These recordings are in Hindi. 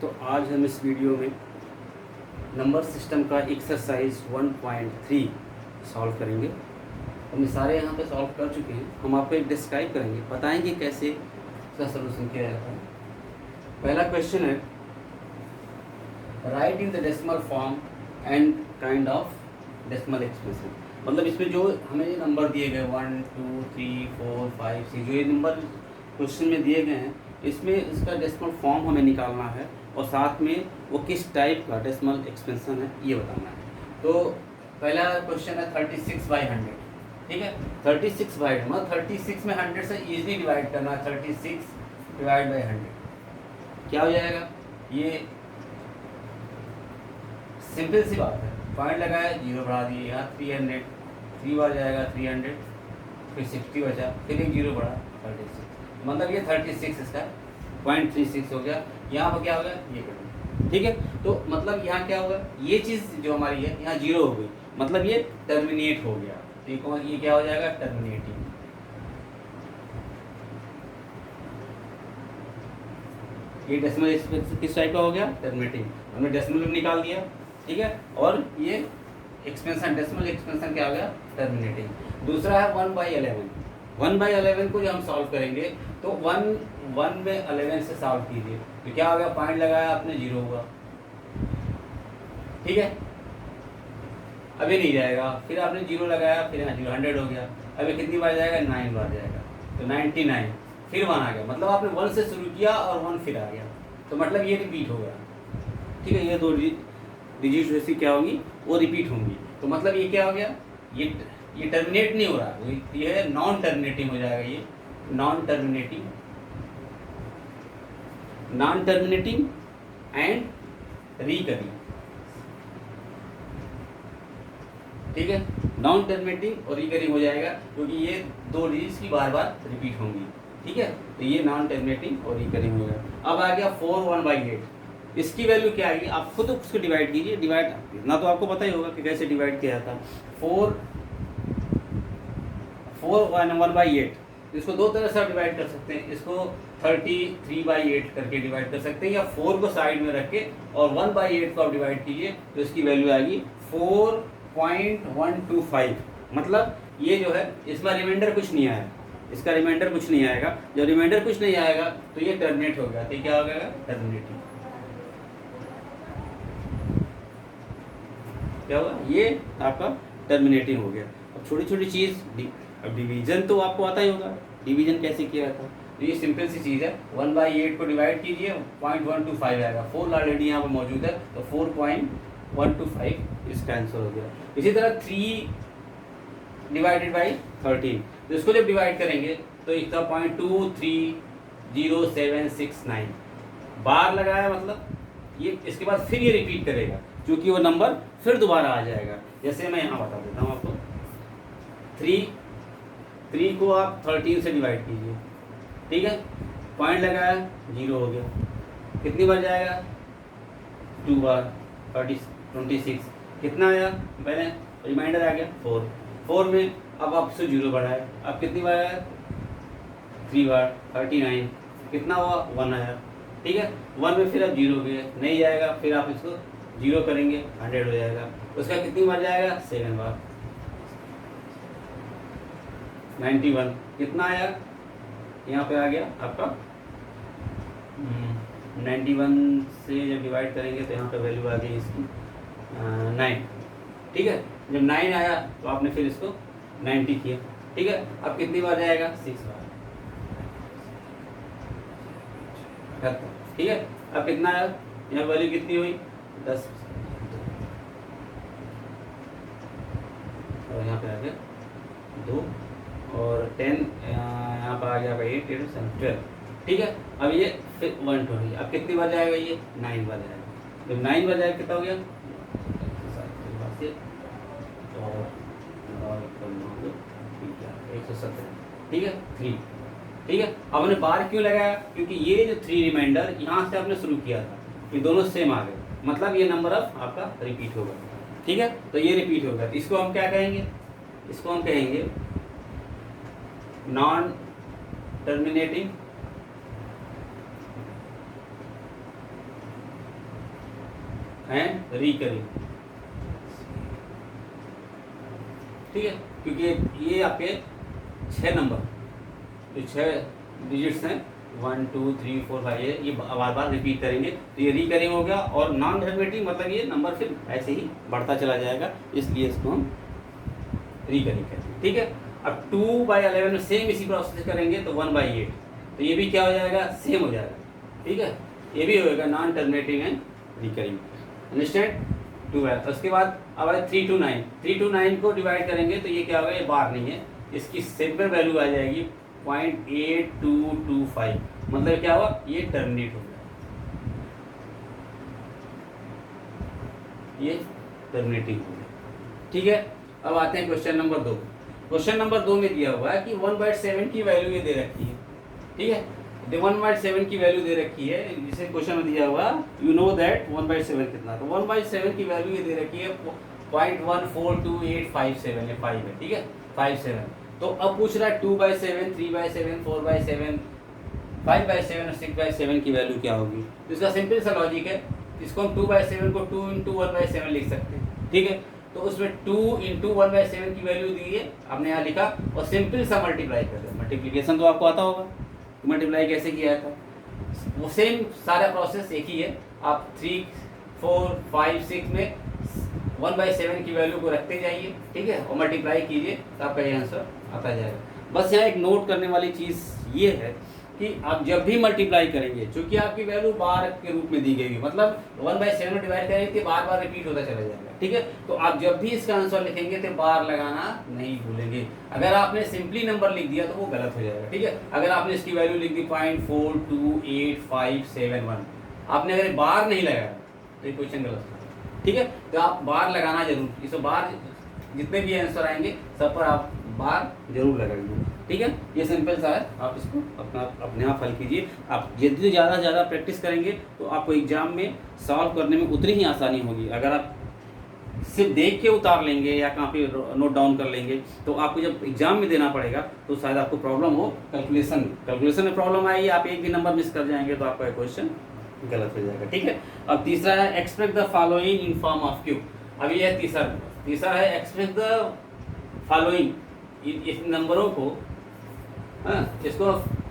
तो आज हम इस वीडियो में नंबर सिस्टम का एक्सरसाइज 1.3 सॉल्व करेंगे। हम सारे यहाँ पे सॉल्व कर चुके हैं। हम आपको एक डिस्क्राइब करेंगे, बताएंगे कैसे इसका सलूशन किया जाता है। पहला क्वेश्चन है, right in the decimal form and kind of decimal expression. मतलब इसमें जो हमें ये नंबर दिए गए 1 2 3 4 5 6 जो ये नंबर क्वेश्चन में दिए गए हैं, इसमें इसका डेसिमल फॉर्म हमें निकालना है और साथ में वो किस टाइप का डेसिमल एक्सपेंशन है ये बताना है। तो पहला क्वेश्चन है 36/100। ठीक है, 36/100 मतलब 36 में 100 से इजीली डिवाइड करना है। 36 डिवाइड बाई 100 क्या हो जाएगा? ये सिंपल सी बात है। पॉइंट लगाया, जीरो बढ़ा दिए, यहाँ 300 3 बार जाएगा 300, फिर 60 बचा, फिर एक जीरो बढ़ा 36, मतलब ये 36 इसका 0.36 हो गया। यहाँ पर क्या हो गया? ये कर, ठीक है। तो मतलब यहाँ क्या होगा? ये चीज़ जो हमारी है यहाँ जीरो हो गई, मतलब ये टर्मिनेट हो गया। तो ये क्या हो जाएगा? टर्मिनेटिंग। ये डेसिमल किस टाइप का हो गया? टर्मिनेटिंग। हमने डेसिमल भी निकाल दिया, ठीक है। और ये एक्सपेंशन, डेसिमल एक्सपेंशन क्या हो गया? टर्मिनेटिंग। दूसरा है 1/11। 1/11 को जो हम सॉल्व करेंगे तो 1 में 11 से सॉल्व कीजिए तो क्या हो गया? पॉइंट लगाया आपने, जीरो हुआ, ठीक है। अभी नहीं जाएगा, फिर आपने जीरो लगाया, फिर यहाँ जीरो 100 हो गया। अभी कितनी बार जाएगा? 9 बार जाएगा, तो 99, फिर 1 आ गया। मतलब आपने 1 से शुरू किया और 1 फिर आ गया, तो मतलब ये रिपीट हो गया, ठीक है। ये दो डिजिट जैसी क्या होंगी? वो रिपीट होंगी। तो मतलब ये क्या हो गया? ये टर्मिनेट नहीं हो रहा, ये है नॉन टर्मिनेटिंग हो जाएगा। ये नॉन टर्मिनेटिंग एंड रिकरिंग, ठीक है। नॉन टर्मिनेटिंग और रिकरिंग हो जाएगा क्योंकि ये दो डिजिट्स की बार बार रिपीट होंगी, ठीक है। तो ये नॉन टर्मिनेटिंग और रिकरिंग हो गया। अब आ गया 4 1/8। इसकी वैल्यू क्या आएगी? आप खुद उसको डिवाइड कीजिए। डिवाइड इतना तो आपको पता ही होगा कि कैसे डिवाइड किया जाता है। 4 1/8 इसको दो तरह से आप डिवाइड कर सकते हैं। इसको 33/8 करके डिवाइड कर सकते हैं, या 4 को साइड में रख के और 1/8 को आप डिवाइड कीजिए तो इसकी वैल्यू आएगी 4.125। मतलब ये जो है इसमें रिमाइंडर कुछ नहीं आया, इसका रिमाइंडर कुछ नहीं आएगा। जब रिमाइंडर कुछ नहीं आएगा तो ये टर्मिनेट हो गया। तो क्या हो गया? टर्मिनेटिंग। क्या हुआ? ये आपका टर्मिनेटिंग हो गया। अब छोटी छोटी चीज़, अब डिवीजन तो आपको आता ही होगा, डिवीजन कैसे किया जाता है। तो ये सिंपल सी चीज़ है, 1/8 को डिवाइड कीजिए, 0.125 आएगा। 4 ऑलरेडी यहाँ पर मौजूद है तो 4.125 इसका आंसर हो गया। इसी तरह 3 डिवाइडेड बाई 13, तो इसको जब डिवाइड करेंगे तो इसका 0.230769 बार लगाया, मतलब ये इसके बाद फिर ये रिपीट करेगा क्योंकि वो नंबर फिर दोबारा आ जाएगा। जैसे मैं यहाँ बता देता हूँ आपको, 3 को आप 13 से डिवाइड कीजिए, ठीक है। पॉइंट लगाया, जीरो हो गया, कितनी बार जाएगा? 2 बार, 26। कितना आया? पहले रिमाइंडर आ गया 4 में, अब आपसे जीरो बढ़ाए, अब कितनी बार आया? 3 बार, 39। कितना हुआ? 1 आया, ठीक है। 1 में फिर अब जीरो गए, नहीं जाएगा, फिर आप इसको जीरो करेंगे, 100 हो जाएगा। उसका कितनी बार जाएगा? 7 बार, 91। कितना आया? यहाँ पे आ गया आपका 91 से जब डिवाइड करेंगे तो यहाँ पे वैल्यू आ गई इसकी 9, ठीक है। जब 9 आया तो आपने फिर इसको 90 किया, ठीक है। अब कितनी बार जाएगा? 6 बार, ठीक है। अब कितना आया? यहाँ वैल्यू कितनी हुई? 10, और यहाँ पे आ गया 2 और 10, यहाँ पर आ गया 8 8 12, ठीक है। अब ये फिर 120, अब कितनी बार जाएगा? ये 9 बार जाएगा। जब 9 बार जाएगा कितना हो गया? और 117, ठीक है। 3, ठीक है। अब हमने बार क्यों लगाया? क्योंकि ये जो 3 रिमाइंडर यहाँ से आपने शुरू किया था, ये दोनों सेम आ गए, मतलब ये नंबर अब आपका रिपीट होगा, ठीक है। तो ये रिपीट होगा, तो इसको हम क्या कहेंगे? इसको हम कहेंगे नॉन टर्मिनेटिंग एंड रिकरिंग, ठीक है, क्योंकि ये आपके 6 नंबर जो 6 डिजिट्स हैं 1 2 3 4 5 ये बार बार रिपीट करेंगे, तो ये रिकरिंग हो गया। और नॉन डेरिवेटिव मतलब ये नंबर फिर ऐसे ही बढ़ता चला जाएगा, इसलिए इसको हम रिकरिंग कहते हैं, ठीक है। अब 2/11 में सेम इसी प्रोसेस करेंगे तो 1/8, तो ये भी क्या हो जाएगा, सेम हो जाएगा, ठीक है, ये भी होएगा non terminating and recurring, understand. 2 है। उसके बाद अब आए 3 to 9, 3 to 9 को डिवाइड करेंगे तो ये क्या होगा, ये बार नहीं है, इसकी सिंपल वैल्यू आ जाएगी 0.8225, मतलब क्या हुआ, ये टर्मिनेट हो गया, ये टर्मिनेटिंग हो गया, ठीक है। अब आते हैं क्वेश्चन नंबर 2। क्वेश्चन नंबर 2 में दिया हुआ है कि 1/7 की वैल्यू ये दे रखी है, ठीक है, 1/7 की वैल्यू दे रखी है, जिसे क्वेश्चन में दिया हुआ यू नो दैट 1/7 कितना, तो 1/7 की वैल्यू ये दे रखी है 0.142857 है, 5 है, ठीक है, 57। तो अब पूछ रहा है 2/7, 3/7, 4/7, 5/7 और 6/7 की वैल्यू क्या होगी। तो इसका सिंपल सा लॉजिक है, इसको हम 2/7 को 2 × 1/7 लिख सकते हैं, ठीक है। तो उसमें 2 × 1/7 की वैल्यू दी है, आपने यहाँ लिखा और सिंपल सा मल्टीप्लाई कर दिया। मल्टीप्लिकेशन तो आपको आता होगा, मल्टीप्लाई कैसे किया था, वो सेम सारा प्रोसेस एक ही है। आप 3 4 5 6 में 1/7 की वैल्यू को रखते जाइए, ठीक है, और मल्टीप्लाई कीजिए तो आपका ये आंसर आता जाएगा। बस यहाँ एक नोट करने वाली चीज़ ये है कि आप जब भी मल्टीप्लाई करेंगे, चूंकि आपकी वैल्यू बार के रूप में दी गई है, मतलब 1/7 में डिवाइड करेंगे तो बार बार रिपीट होता चला जाएगा, ठीक है। तो आप जब भी इसका आंसर लिखेंगे तो बार लगाना नहीं भूलेंगे। अगर आपने सिंपली नंबर लिख दिया तो वो गलत हो जाएगा, ठीक है। अगर आपने इसकी वैल्यू लिख दी 0.428571, आपने अगर बार नहीं लगाया तो ये क्वेश्चन गलत था, ठीक है। तो आप बार लगाना जरूर, इस बार जितने भी आंसर आएंगे सब पर आप बार जरूर लगाइए, ठीक है। ये सिंपल सा है, आप इसको अपने आप हल कीजिए। आप जितनी ज़्यादा प्रैक्टिस करेंगे तो आपको एग्जाम में सॉल्व करने में उतनी ही आसानी होगी। अगर आप सिर्फ देख के उतार लेंगे या कहाँ पे नोट डाउन कर लेंगे तो आपको जब एग्जाम में देना पड़ेगा तो शायद आपको प्रॉब्लम हो, कैलकुलेशन में प्रॉब्लम आएगी, आप एक भी नंबर मिस कर जाएंगे तो आपका क्वेश्चन गलत हो जाएगा, ठीक है। अब तीसरा है express the following in form of Q. अब ये तीसरा है एक्सप्रेस द फॉलोइंग, इस नंबरों को इसको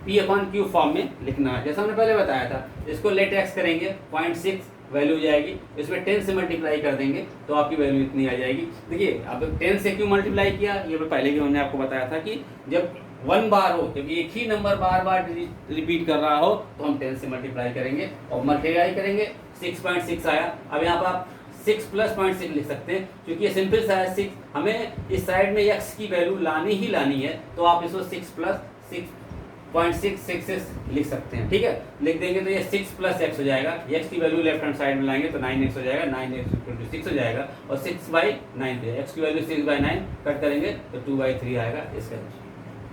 P/Q फॉर्म में लिखना है, जैसा हमने पहले बताया था। इसको लेट एक्स करेंगे 0.6 वैल्यू हो जाएगी, इसमें 10 से मल्टीप्लाई कर देंगे तो आपकी वैल्यू इतनी आ जाएगी। देखिए अब 10 से क्यों मल्टीप्लाई किया, ये पहले भी हमने आपको बताया था कि जब 1 बार हो, जब एक ही नंबर बार बार रिपीट कर रहा हो तो हम 10 से मल्टीप्लाई करेंगे और मल्टीप्लाई करेंगे 6.6 आया। अब यहाँ पर आप 6 + 0.6 लिख सकते हैं, क्योंकि ये सिंपल सा है 6, हमें इस साइड में x की वैल्यू लानी ही लानी है, तो आप इसको 6 + 6.666 लिख सकते हैं, ठीक है। लिख देंगे तो ये 6 + x हो जाएगा, x की वैल्यू लेफ्ट हैंड साइड में लाएंगे तो 9x हो जाएगा, 9x = 6 हो जाएगा और 6/9 पे x की वैल्यू 6/9 कट करेंगे तो 2/3 आएगा इसका,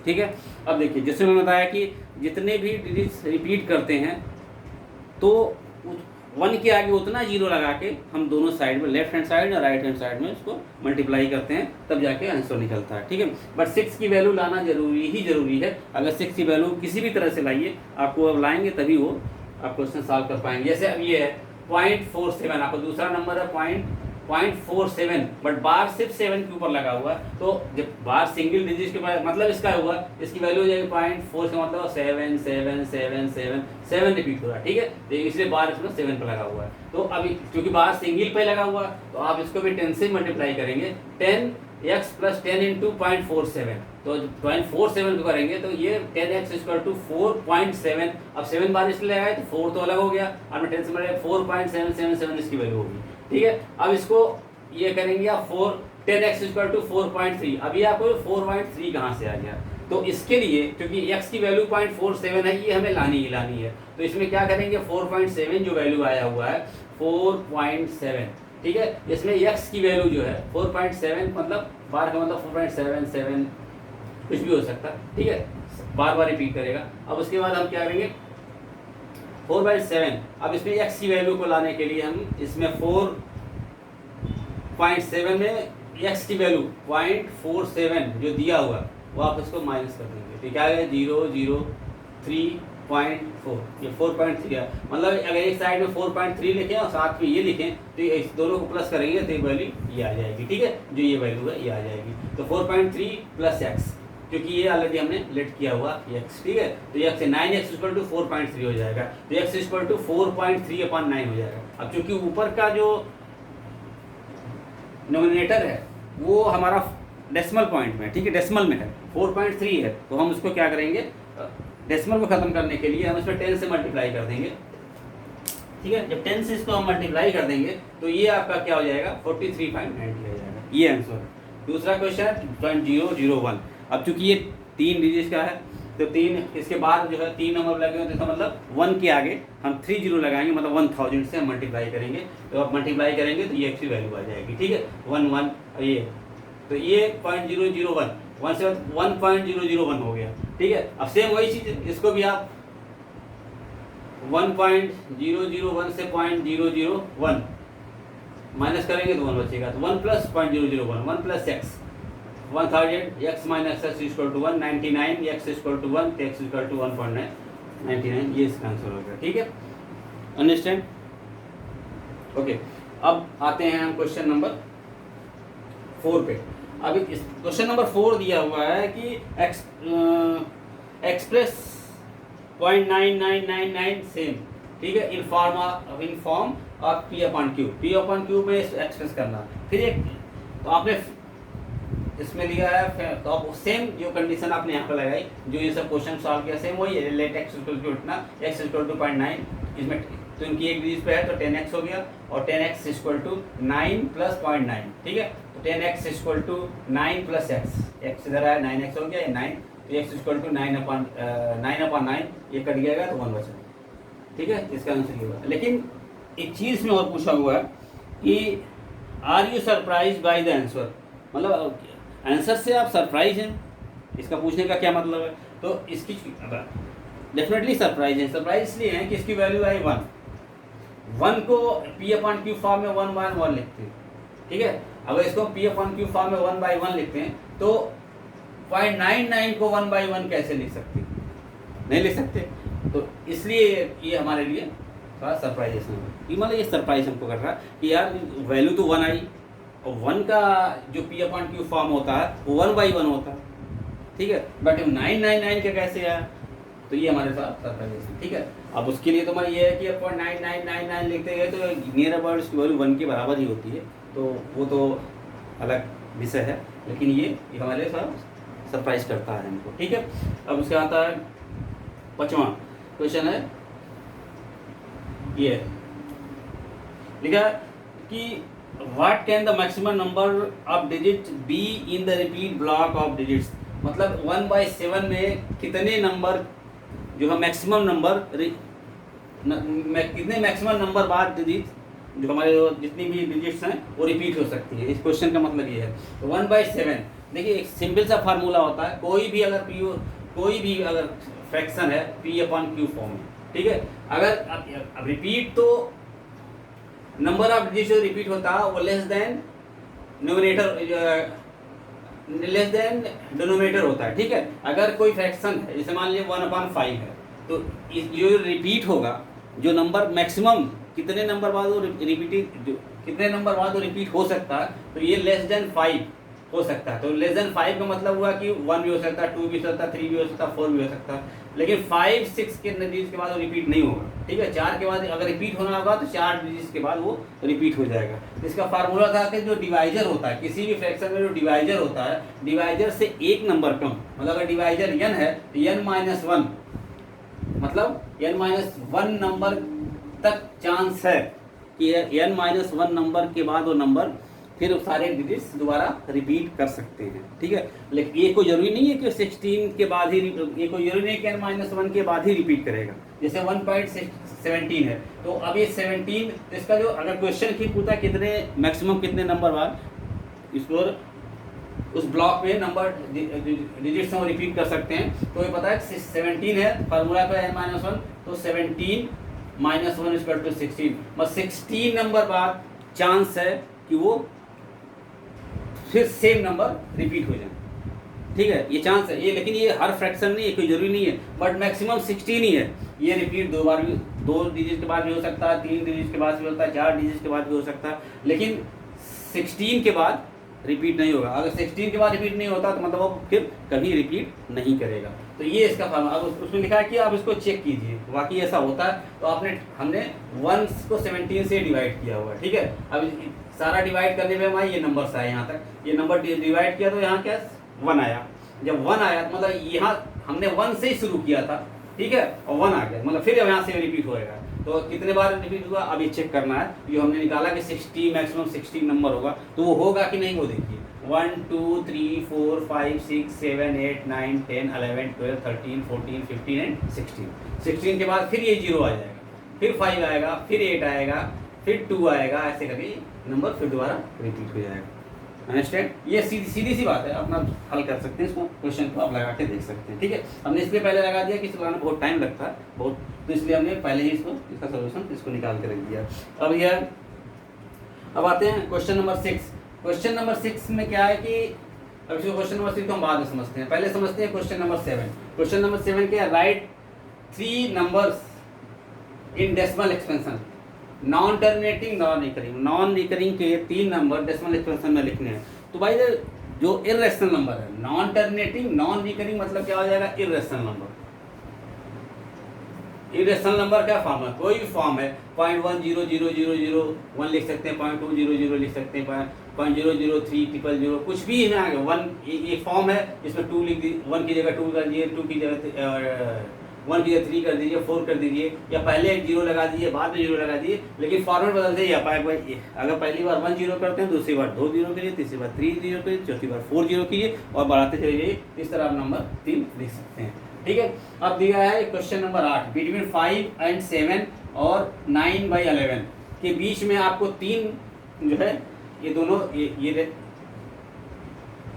ठीक है। अब देखिए जैसे मैंने बताया कि जितने भी डिजिट्स रिपीट करते हैं तो 1 के आगे उतना 0 लगा के हम दोनों साइड में, लेफ्ट हैंड साइड और राइट हैंड साइड में इसको मल्टीप्लाई करते हैं, तब जाके आंसर निकलता है, ठीक है। बट 6 की वैल्यू लाना जरूरी है। अगर 6 की वैल्यू किसी भी तरह से लाइए, आपको अब लाएंगे तभी वो आप क्वेश्चन सॉल्व कर पाएंगे। जैसे अब ये है 0.47, आपका दूसरा नंबर है 0.47, बट बार सिर्फ 7 के ऊपर लगा हुआ है, तो जब बार सिंगल डिजिट के बाद मतलब इसका हुआ, इसकी वैल्यू हो जाएगी 0.4 का मतलब 7 7 7 7 7 रिपीट हो रहा है, ठीक है। तो इसलिए बार इसमें 7 पर लगा हुआ है। तो अभी क्योंकि बार सिंगल पे लगा हुआ तो आप इसको भी 10 से मल्टीप्लाई करेंगे, 10x + 10 × 0.47, तो 0.47 को करेंगे तो ये 10x = 4.7। अब 7 बार इसलिए लगाए तो 4 तो अलग हो गया, अब 10 से मल्टीप्लाई 4.777 इसकी वैल्यू होगी, ठीक है। अब इसको ये करेंगे आप 10x = 4.3, अभी आपको 4.3 कहाँ से आ गया, तो इसके लिए क्योंकि x की वैल्यू 0.47 है, ये हमें लानी है, तो इसमें क्या करेंगे 4.7 जो वैल्यू आया हुआ है 4.7, ठीक है। इसमें x की वैल्यू जो है 4.7 मतलब बार का मतलब 4.77 कुछ भी हो सकता है, ठीक है, बार बार रिपीट करेगा। अब उसके बाद हम क्या करेंगे 4/7, अब इसमें x की वैल्यू को लाने के लिए हम इसमें 4.7 में x की वैल्यू 0.47 जो दिया हुआ वो आप इसको माइनस कर देंगे, तो क्या है 0 0 3 4.4, ये 4.3 है। मतलब अगर एक साइड में 4.3 लिखें और साथ में ये लिखें तो ये इस दोनों को प्लस करेंगे तो ये वैल्यू ये आ जाएगी, ठीक है, जो ये वैल्यू है ये आ जाएगी। तो 4.3 प्लस एक्स, क्योंकि ये ऑलरेडी हमने लेट किया हुआ एक्स, ठीक है, तो ये एक्स 9x इक्वल टू 4.3 हो जाएगा, तो x इक्वल टू 4.3/9 हो जाएगा। अब चूंकि ऊपर का जो नोमिनेटर है वो हमारा डेसिमल पॉइंट में, ठीक है, डेसिमल में है, 4.3 है, तो हम उसको क्या करेंगे, डेसिमल को खत्म करने के लिए हम इसमें 10 से मल्टीप्लाई कर देंगे, ठीक है। जब 10 से इसको हम मल्टीप्लाई कर देंगे तो ये आपका क्या हो जाएगा, 43.90 हो जाएगा, ये आंसर है। दूसरा क्वेश्चन है 0.001। अब चूंकि ये 3 डिजिट का है तो 3 इसके बाद जो है 3 नंबर लगे होते हैं, तो मतलब 1 के आगे हम 30 लगाएंगे, मतलब 1000 से हम मल्टीप्लाई करेंगे, तो आप मल्टीप्लाई करेंगे तो ये एक्चुअल वैल्यू आ जाएगी, ठीक है, 1 ये, तो ये 0.001 1 से 1.001 हो गया, ठीक है। अब सेम वही चीज़ इसको भी आप 1.001 से 0.001 माइनस करेंगे तो 1 बचेगा, तो 1 plus 0.001 1 plus x 1000 x minus x equal to 1 99 x equal to 1 x equal to 1.99, ये इसका आंसर हो गया, ठीक है, अंडरस्टैंड, ओके। अब आते हैं हम क्वेश्चन नंबर 4 पे। अभी इस क्वेश्चन नंबर 4 दिया हुआ है कि एक्सप्रेस 0.9999 सेम, ठीक है, इन फॉर्म ऑफ P/Q में एक्सप्रेस करना। फिर एक तो आपने इसमें लिया है, तो आप सेम जो कंडीशन आपने यहाँ पर लगाई, जो ये सब क्वेश्चन सॉल्व किया सेम वही है, लेट एक्स इक्वल टू इतना x इक्वल टू 0.9, इसमें तो इनकी एक डिजिट पे है तो 10x हो गया, और 10x इक्वल टू 9 प्लस 0.9, ठीक है, तो 10x equal to 9 plus x इधर आया 9x हो गया, ये 9, तो x इक्वल टू 9/9, ये कट गया तो 1 बचा, ठीक है, इसका आंसर ये हुआ। लेकिन एक चीज़ में और पूछा हुआ है कि are you surprise by the answer, मतलब आंसर से आप सरप्राइज हैं, इसका पूछने का क्या मतलब है, तो इसकी डेफिनेटली सरप्राइज है। सरप्राइज इसलिए है कि इसकी वैल्यू आई 1 को P/Q फॉर्म में 1/1 लिखते हैं, ठीक है। अगर इसको P/Q फॉर्म में 1/1 लिखते हैं तो 0.99 को 1/1 कैसे लिख सकते हैं, नहीं लिख सकते, तो इसलिए ये हमारे लिए थोड़ा सरप्राइजेशन है, मतलब ये सरप्राइज हमको कर रहा है कि यार वैल्यू तो 1 आई, और 1 का जो P/Q फॉर्म होता है वो 1/1 होता है, ठीक है, बट 999 का कैसे आया, तो ये हमारे साथ सरप्राइज है, ठीक है। अब उसके लिए तो हमारा ये है कि 0.9999 लिखते गए तो नियर अबाउट उसकी वैल्यू 1 के बराबर ही होती है, तो वो तो अलग विषय है, लेकिन ये हमारे साथ सरप्राइज करता है हमको, ठीक है। अब उसके आता है 5वां क्वेश्चन है, ये लिखा कि what can the maximum number of digit be in the repeat block of digits, मतलब 1/7 में कितने नंबर जो है मैक्सिमम नंबर कितने मैक्सिमम नंबर बाद डिजिट जो हमारे जितनी भी डिजिट्स हैं वो रिपीट हो सकती है, इस क्वेश्चन का मतलब ये है। तो 1/7 देखिए एक सिंपल सा फार्मूला होता है, कोई भी अगर फ्रैक्शन है P/Q फॉर्म में, ठीक है, अगर अब रिपीट तो नंबर ऑफ डिजिट जो रिपीट होता है वो लेस देन डिनोमिनेटर होता है, ठीक है। अगर कोई फ्रैक्शन है जैसे मान लीजिए 1/5 है, तो जो रिपीट होगा, जो नंबर मैक्सिमम कितने नंबर बाद वो कितने नंबर बाद वो रिपीट हो सकता है, तो ये लेस देन 5 हो सकता है। तो लेस देन 5 का मतलब हुआ कि 1 भी हो सकता है, 2 भी हो सकता है, 3 भी हो सकता है, 4 भी हो सकता है, लेकिन 5 6 के डिजिट के बाद वो रिपीट नहीं होगा, ठीक है। 4 के बाद अगर रिपीट होना होगा तो 4 डिजिट के बाद वो रिपीट हो जाएगा। इसका फार्मूला था कि जो डिवाइजर होता है किसी भी फ्रैक्शन में, जो डिवाइजर होता है, डिवाइजर से एक नंबर कम, मतलब अगर डिवाइजर n है तो n-1, मतलब n-1 नंबर तक चांस है कि n-1 नंबर के बाद वो नंबर फिर सारे डिजिट्स दोबारा रिपीट कर सकते हैं, ठीक है। लेकिन ये कोई जरूरी नहीं है कि 16 के बाद ही, ये कोई जरूरी नहीं है कि n-1 के बाद ही रिपीट करेगा। जैसे 1.17 है तो अब ये 17, इसका जो अगर क्वेश्चन ही पूछता कितने मैक्सिमम कितने नंबर बाद इसको उस ब्लॉक में नंबर डिजिट्स हम रिपीट कर सकते हैं, तो ये पता है 17 है, फार्मूला पे n-1, तो 17 - 1 = 16, बस 16 नंबर बाद चांस है कि वो फिर सेम नंबर रिपीट हो जाए, ठीक है, ये चांस है ये, लेकिन ये हर फ्रैक्शन नहीं है, कोई जरूरी नहीं है, बट मैक्सिमम 16 ही है। ये रिपीट 2 बार भी, 2 डिजिट के बाद भी हो सकता है, 3 डिजिट के बाद भी होता है, 4 डिजिट के बाद भी हो सकता है, लेकिन 16 के बाद रिपीट नहीं होगा। अगर 16 के बाद रिपीट नहीं होता तो मतलब वो फिर कभी रिपीट नहीं करेगा। तो ये इसका फॉर्मूला। अब उसमें लिखा है कि आप इसको चेक कीजिए, वाकई ऐसा होता है। तो हमने 1 को 17 से डिवाइड किया हुआ है, ठीक है। अब सारा डिवाइड करने में हमारे ये नंबर्स आए यहाँ तक, ये नंबर डिवाइड किया तो यहाँ क्या 1 आया। जब 1 आया तो मतलब यहाँ हमने 1 से ही शुरू किया था, ठीक है, और 1 आ गया, मतलब फिर यहाँ से रिपीट होएगा। तो कितने बार रिपीट हुआ अब ये चेक करना है। ये हमने निकाला कि 60 मैक्सिमम 16 नंबर होगा, तो वो होगा कि नहीं वो देखिए। 1 2 3 4 5 6 7 8 9 10 11 12 13 14 15 एंड 16। 16 के बाद फिर ये 0 आ जाएगा, फिर 5 आएगा, फिर 8 आएगा, फिर 2 आएगा, ऐसे करके नंबर फिर दोबारा रिपीट हो जाएगा। अंडरस्टैंड? ये सीधी सी बात है, अपना हल कर सकते हैं इसको, क्वेश्चन को आप लगा के देख सकते हैं, ठीक है। हमने इसलिए पहले लगा दिया कि इसको लगाने में बहुत टाइम लगता है बहुत, तो इसलिए हमने पहले ही इसका सोल्यूशन इसको निकाल के रख दिया। अब आते हैं क्वेश्चन नंबर 6। क्वेश्चन नंबर 6 में क्या है कि अब इसको क्वेश्चन नंबर 6 को हम बाद में समझते हैं, पहले समझते हैं क्वेश्चन नंबर 7। क्वेश्चन नंबर 7 क्या है? Right 3 numbers in decimal expansion, non terminating non recurring के 3 नंबर डेसिमल एक्सपेंशन में लिखने हैं। तो भाई जो इर्रेशनल नंबर है, नॉन टर्मिनेटिंग नॉन रिकरिंग मतलब क्या हो जाएगा? Irrational number. इरेशनल नंबर का फॉर्म है, कोई भी फॉर्म है, 0.1000001 लिख सकते हैं, 0.200 लिख सकते हैं, 0.00300, कुछ भी है आगे 1 एक फॉर्म है, इसमें 2 लिख दीजिए, 1 की जगह 2 कर दीजिए, 2 की जगह 1 की जगह 3 कर दीजिए, 4 कर दीजिए, या पहले एक 0 लगा दीजिए, बाद में 0 लगा दीजिए, लेकिन फॉर्मेट बदल दीजिए। अगर पहली बार 1 0 करते हैं, दूसरी बार 2 0 कीजिए, तीसरी बार 3 0 कीजिए, चौथी बार 4 0 कीजिए, और बढ़ाते चले जाइए। इस तरह आप नंबर 3 लिख सकते हैं, ठीक है। अब दिया है क्वेश्चन नंबर 8, बिटवीन 5 एंड 7 और 9/11 के बीच में आपको 3 जो है ये दोनों ये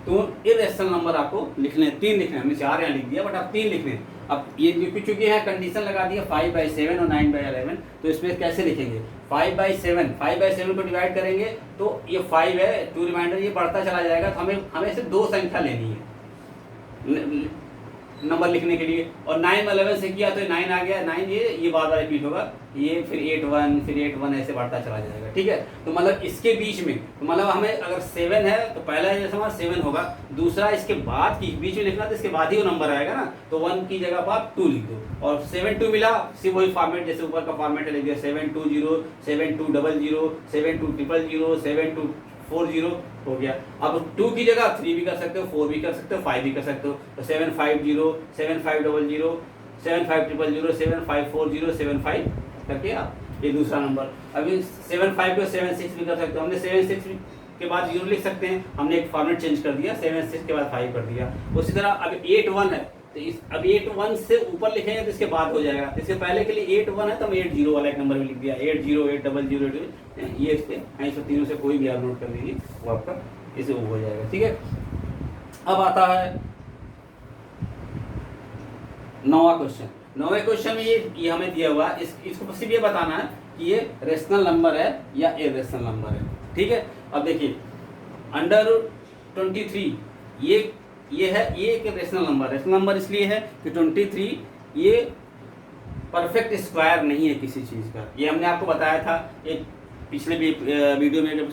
तो इरेशनल नंबर आपको लिखने हैं, 3 लिखने हैं। हमने 4 यहाँ लिख दिया, बट आप 3 लिखने हैं। अब ये चूंकि यहाँ कंडीशन लगा दिया 5/7 और 9/11, तो इसमें कैसे लिखेंगे? 5/7 को डिवाइड करेंगे तो ये 5 है, 2 रिमाइंडर, ये बढ़ता चला जाएगा। तो हमें सिर्फ 2 संख्या लेनी है नंबर लिखने के लिए, और 9/11 से किया तो 9 आ गया, 9 ये बार बार रिपीट होगा, ये फिर 8 1 फिर 8 1 ऐसे बढ़ता चला जाएगा, ठीक है। तो मतलब इसके बीच में, तो मतलब हमें अगर 7 है तो पहला जैसे हमारा 7 होगा, दूसरा इसके बाद की बीच में लिखना, तो इसके बाद ही वो नंबर आएगा ना, तो 1 की जगह पर आप 2 लिख दो, और 7 2 मिला, सिर्फ वही फॉर्मेट जैसे ऊपर का फॉर्मेट लिख दिया, 720 72000 72000 724 हो गया। अब 2 की जगह 3 भी कर सकते हो, 4 भी कर सकते हो, 5 भी कर सकते हो, तो 750 7500 7500 7540 75 करके आप ये दूसरा नंबर। अभी 75 को 76 भी कर सकते हो, हमने 76 के बाद 0 लिख सकते हैं, हमने एक फॉर्मेट चेंज कर दिया, 76 के बाद 5 कर दिया। उसी तरह अब 8 1 है, तो अब 8 1 से ऊपर लिखेंगे तो इसके बाद हो जाएगा, इसके पहले के लिए 8 1 है तो हम 8 0 वाला एक नंबर भी लिख दिया, 80 800 ये इसमें तीनों से कोई भी आप नोट कर लीजिए, वो आपका इसे वो हो जाएगा, ठीक है। अब आता है 9वां क्वेश्चन। 9वें क्वेश्चन में ये हमें दिया हुआ, इसको सिर्फ ये बताना है कि ये रेशनल नंबर है या इरेशनल नंबर है, ठीक है। अब देखिए अंडर 23 ये है, ये एक रेशनल नंबर। रेशनल नंबर इसलिए है कि 23 ये परफेक्ट स्क्वायर नहीं है किसी चीज़ का। ये हमने आपको बताया था एक पिछले भी वीडियो में, जब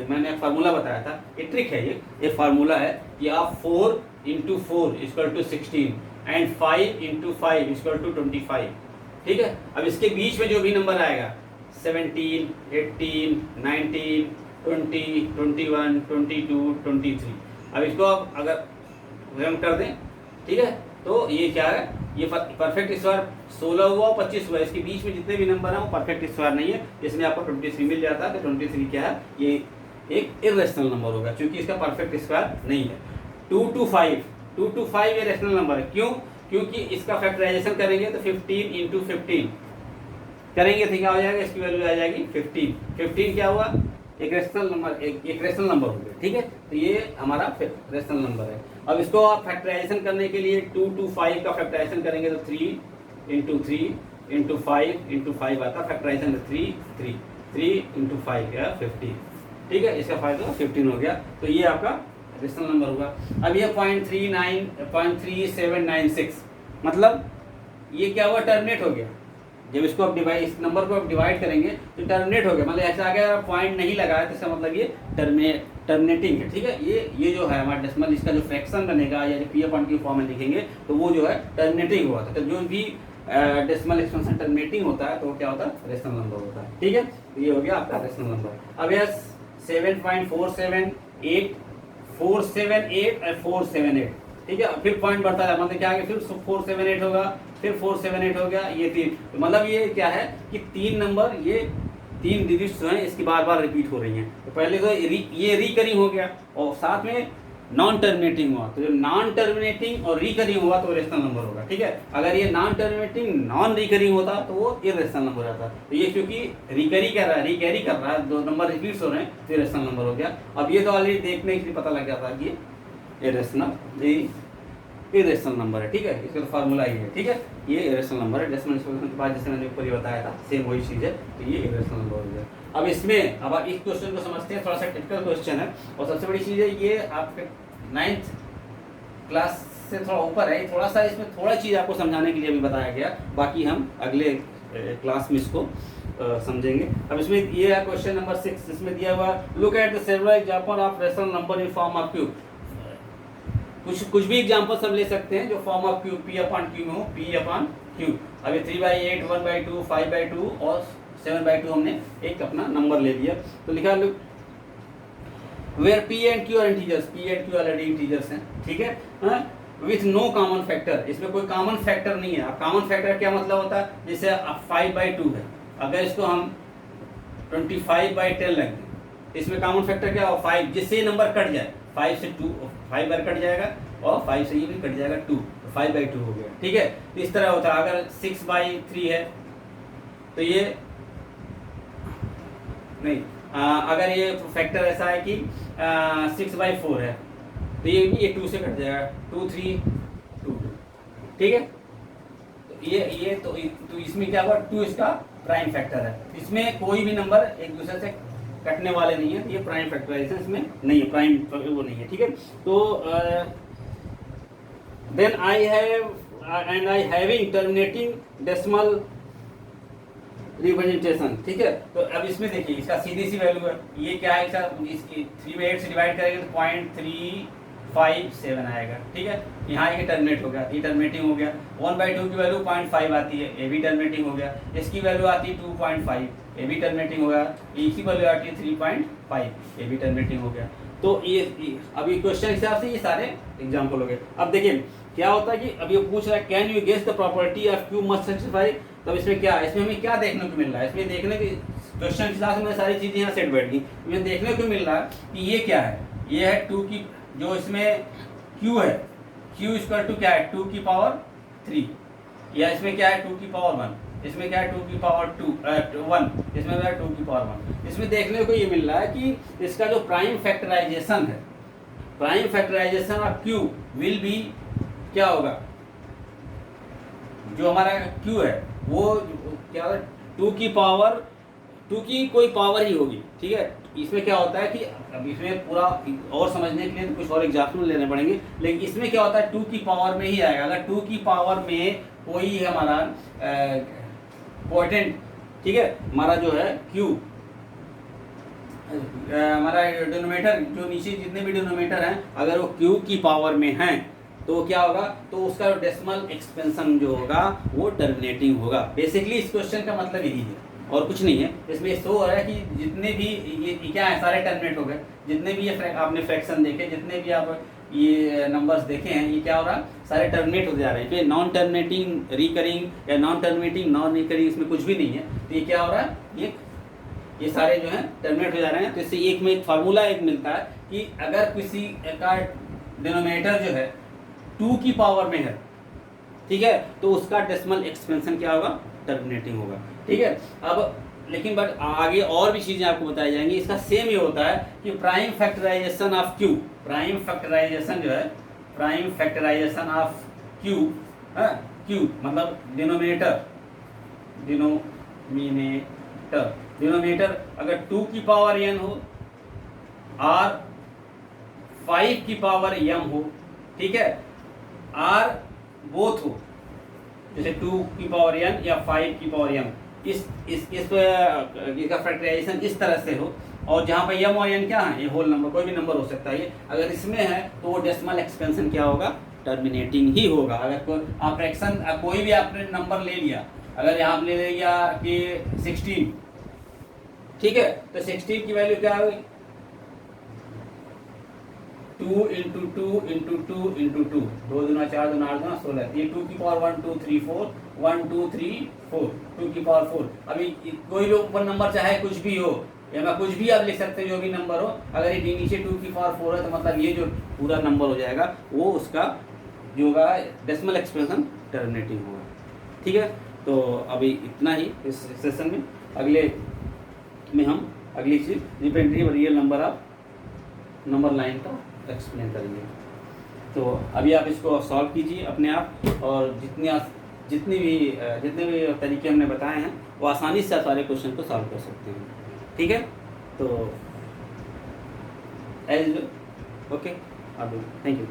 मैंने एक फार्मूला बताया था, एक ट्रिक है, ये फार्मूला है कि आप 4 × 4 = 16 एंड 5 × 5 = 25, ठीक है। अब इसके बीच में जो भी नंबर आएगा 17 18 19 20 21 22 23, अब इसको आप अगर हम कर दें, ठीक है, तो ये क्या है, ये परफेक्ट स्क्वायर 16 हुआ और 25 हुआ, इसके बीच में जितने भी नंबर हैं वो परफेक्ट स्क्वायर नहीं है। इसमें आपको 23 मिल जाता है, तो 23 क्या है, ये एक इरेशनल नंबर होगा, क्योंकि इसका परफेक्ट स्क्वायर नहीं है। 2 to 5 ये रेशनल नंबर है, क्यों? क्योंकि इसका फैक्टराइजेशन करेंगे तो 15 × 15 करेंगे तो क्या हो जाएगा, इसकी वैल्यू आ जाएगी 15 क्या हुआ, एक रेशनल नंबर हो गया, ठीक है। तो ये हमारा रेशनल नंबर है। अब इसको आप फैक्टराइजेशन करने के लिए 2 to 5 का फैक्टराइजेशन करेंगे तो 3 × 3 × 5 × 5 आता है, फैक्टराइजेशन 3 × 5 क्या 15, ठीक है। इसका फायदा 15 हो गया। तो ये आपका रेशनल नंबर होगा। अब ये 0.3796 मतलब ये क्या हुआ, टर्मिनेट हो गया। जब इसको आप डिवाइड, इस नंबर को आप डिवाइड करेंगे तो टर्मिनेट हो गया, मतलब ऐसा अगर पॉइंट नहीं लगा है तो इसका मतलब ये टर्मिनेटिंग है, ठीक है। ये जो है हमारा डेसिमल, इसका जो फ्रैक्शन बनेगा या पी अपॉन क्यू फॉर्म में लिखेंगे तो वो जो है टर्मिनेटिंग हुआ था। तो जो भी डेसिमल एक्सपेंशन टर्मिनेटिंग होता है तो वो क्या होता है, रेशनल नंबर होता है, ठीक है। तो ये हो गया आपका रेशनल नंबर। अब यह 7.478 478 और 478, ठीक है। फिर पॉइंट बढ़ता है, मतलब क्या है, फिर 478 होगा, फिर 478 हो गया, ये 3, तो मतलब ये क्या है कि 3 नंबर, ये 3 डिजिट्स जो हैं इसकी बार बार रिपीट हो रही हैं। तो पहले तो ये रिकरिंग हो गया और साथ में नॉन टर्मिनेटिंग हुआ, तो जो नॉन टर्मिनेटिंग और रिकरिंग हुआ तो रेशनल नंबर होगा, ठीक है। अगर ये नॉन टर्मिनेटिंग नॉन रिकरिंग होता तो वो इरेशनल नंबर हो जाता। तो ये क्योंकि रिकैरी कर रहा है, 2 नंबर रिपीट्स हो रहे हैं तो इरेशनल नंबर हो गया। अब ये तो ऑलरेडी देखने के लिए पता लग जाता है कि इरेशनल नंबर है, ठीक है। इसका तो फार्मूला ही है, ठीक है। ये इरेशनल नंबर है। डेसिमल एक्सपेंशन के बाद जैसे मैंने ऊपर ही बताया था, सेम वही चीज़ है, तो ये इरेशनल नंबर हो गया। अब इसमें अब आप इस क्वेश्चन को समझते हैं, थोड़ा सा टिपिकल क्वेश्चन है और सबसे बड़ी चीज़ है ये आपके 9th क्लास से थोड़ा ऊपर है, थोड़ा सा इसमें थोड़ा चीज़ आपको समझाने के लिए भी बताया गया, बाकी हम अगले क्लास में इसको समझेंगे। अब इसमें ये है क्वेश्चन नंबर 6, इसमें दिया हुआ look at the several example of rational number in form of Q. कुछ भी एग्जांपल सब ले सकते हैं जो form of Q, P upon Q में हो, पी अपॉन क्यू। अभी 3/8, 1/2, 5/2 और 7/2 हमने एक अपना नंबर ले लिया। तो लिखा look where p and q are integers, p and q already integers हैं, ठीक है, विथ नो कॉमन फैक्टर, इसमें कोई कॉमन फैक्टर नहीं है। अब कॉमन फैक्टर क्या मतलब होता है, जैसे 5/2 है, अगर इसको हम 25/10 लग दें, इसमें कॉमन फैक्टर क्या हो, 5, जिससे नंबर कट जाए, 5 से 2 5 बार कट जाएगा और 5 से ये भी कट जाएगा 2, तो 5/2 हो गया, ठीक है। तो इस तरह होता है। अगर 6/3 है तो ये नहीं, अगर ये फैक्टर ऐसा है कि 6/4 है तो ये 2 से कट जाएगा, 2 3 2 2, ठीक है। तो ये तो इसमें क्या हुआ, 2 इसका प्राइम फैक्टर है। इसमें कोई भी नंबर एक दूसरे से कटने वाले नहीं है, ये प्राइम फैक्टराइजेशन इसमें नहीं है, प्राइम वो नहीं है, ठीक है। तो then I having terminating decimal representation, ठीक है। तो अब इसमें देखिए इसका सीधी सी वैल्यू है, ये क्या है, इसकी 3/8 से डिवाइड करेंगे तो 0.357 आएगा, ठीक है। यहाँ ये टर्मिनेट हो गया, ये टर्मिनेटिंग हो गया। 1/2 की वैल्यू 0.5 आती है, ये भी टर्मिनेटिंग हो गया। इसकी वैल्यू आती है 2.5, ये भी टर्मिनेटिंग हो गया। इसकी वैल्यू आती है 3.5, ये भी टर्मिनेटिंग हो गया। तो ये अभी क्वेश्चन हिसाब से ये सारे एग्जाम्पल हो गए। अब देखिए क्या होता है कि अब ये पूछ रहा है can you guess the property of Q must satisfy. तब इसमें क्या है, इसमें हमें क्या देखने को मिल रहा है, इसमें देखने की क्वेश्चन के हिसाब से मेरी सारी चीज़ें यहाँ सेट बैठ गई। इसमें देखने को मिल रहा है कि ये क्या है, ये है 2 की, जो इसमें q है, q इक्वल टू क्या है 2 की पावर 3, या इसमें क्या है 2 की पावर 1, इसमें क्या है 2 की पावर 1, इसमें क्या है 2 की पावर 1। इसमें देखने को ये मिल रहा है कि इसका जो प्राइम फैक्टराइजेशन है, prime factorization of q will be क्या होगा, जो हमारा q है वो क्या होगा 2 की पावर 2 की कोई पावर ही होगी, ठीक है। इसमें क्या होता है कि अब इसमें पूरा और समझने के लिए तो कुछ और एग्जाम्पल लेने पड़ेंगे, लेकिन इसमें क्या होता है 2 की पावर में ही आएगा। अगर 2 की पावर में कोई हमारा क्वोटिएंट, ठीक है, हमारा जो है q, हमारा डिनोमिनेटर, जो नीचे जितने भी डिनोमिनेटर हैं अगर वो q की पावर में हैं तो क्या होगा, तो उसका डेसिमल एक्सपेंशन जो होगा वो टर्मिनेटिंग होगा। बेसिकली इस क्वेश्चन का मतलब यही है और कुछ नहीं है। इसमें शो हो रहा है कि जितने भी ये क्या है सारे टर्मिनेट हो गए, जितने भी ये आपने फ्रैक्शन देखे, जितने भी आप ये नंबर्स देखे हैं, ये क्या हो रहा है सारे टर्मिनेट होते जा रहे हैं। फिर नॉन टर्मिनेटिंग रिकरिंग या नॉन टर्मिनेटिंग नॉन रिकरिंग, इसमें कुछ भी नहीं है। तो ये क्या हो रहा है, ये सारे जो हैं टर्मिनेट हो जा रहे हैं। तो इससे एक में एक फार्मूला एक मिलता है कि अगर किसी का डिनोमिनेटर जो है 2 की पावर में है, ठीक है, तो उसका डेसिमल एक्सपेंशन क्या होगा, टर्मिनेटिंग होगा, ठीक है। अब लेकिन बट आगे और भी चीज़ें आपको बताई जाएंगी। इसका सेम ये होता है कि prime factorization of Q, prime factorization जो है, prime factorization of Q, Q मतलब डिनोमिनेटर अगर 2 की पावर n हो और 5 की पावर m हो, ठीक है, आर बोथ हो, जैसे 2 की पावर n या 5 की पावर m, इसका फैक्टराइजेशन इस तरह से हो, और जहाँ पे m और n क्या है, ये होल नंबर, कोई भी नंबर हो सकता है ये, अगर इसमें है तो वो डेसिमल एक्सपेंशन क्या होगा, टर्मिनेटिंग ही होगा। अगर आप फ्रैक्शन कोई भी आपने नंबर ले लिया, अगर यहाँ ले लिया कि 16, ठीक है, तो 16 की वैल्यू क्या होगी, 2 इंटू 2 इंटू 2 इंटू 2, 2 दूना 4 दूना 8 दूना 16, ये 2 की पावर 1 2 3 4, 1 2 3 4, 2 की पावर 4। अभी कोई भी ऊपर नंबर चाहे कुछ भी हो, या मैं कुछ भी आप लिख सकते हैं, जो भी नंबर हो, अगर ये नीचे 2 की पावर 4 है तो मतलब ये जो पूरा नंबर हो जाएगा वो उसका जो होगा डेसिमल एक्सप्रेशन टर्मिनेटिंग होगा, ठीक है। तो अभी इतना ही इस सेशन में, अगले में हम अगली चीज़ representative real number of number line का एक्सप्लेन करेंगे। तो अभी आप इसको सॉल्व कीजिए अपने आप, और जितने भी तरीके हमने बताए हैं वो आसानी से सारे क्वेश्चन को सॉल्व कर सकते हैं, ठीक है। तो एज ओके, अब थैंक यू।